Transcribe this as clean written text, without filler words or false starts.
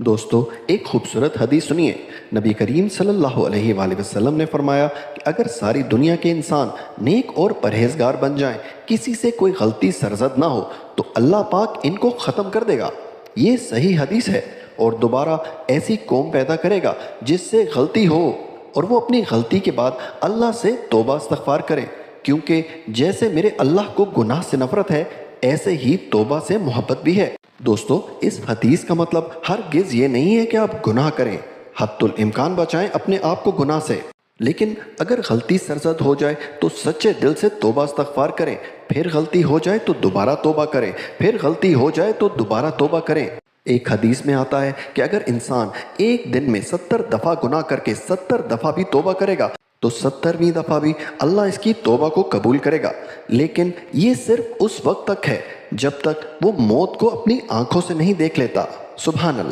دوستو ایک خوبصورت حدیث سنیے۔ نبی کریم صلی اللہ علیہ وآلہ وسلم نے فرمایا کہ اگر ساری دنیا کے انسان نیک اور پرہیزگار بن جائیں، کسی سے کوئی غلطی سرزد نہ ہو، تو اللہ پاک ان کو ختم کر دے گا۔ یہ صحیح حدیث ہے، اور دوبارہ ایسی قوم پیدا کرے گا جس سے غلطی ہو اور وہ اپنی غلطی کے بعد اللہ سے توبہ استغفار کرے، کیونکہ جیسے میرے اللہ کو گناہ سے نفرت ہے، ایسے ہی توبہ سے محبت بھی ہے۔ دوستو اس حدیث کا مطلب ہرگز یہ نہیں ہے کہ آپ گناہ کریں، حد الامکان بچائیں اپنے آپ کو گناہ سے، لیکن اگر غلطی سرزد ہو جائے تو سچے دل سے توبہ استغفار کریں، پھر غلطی ہو جائے تو دوبارہ توبہ کریں، پھر غلطی ہو جائے تو دوبارہ توبہ کریں۔ ایک حدیث میں آتا ہے کہ اگر انسان ایک دن میں 70 دفعہ گناہ کر کے 70 دفعہ بھی توبہ کرے گا تو 70ویں دفعہ بھی اللہ اس کی توبہ کو قبول کرے گا، لیکن یہ صرف اس وقت تک ہے جب تک وہ موت کو اپنی آنکھوں سے نہیں دیکھ لیتا۔ سبحان اللہ۔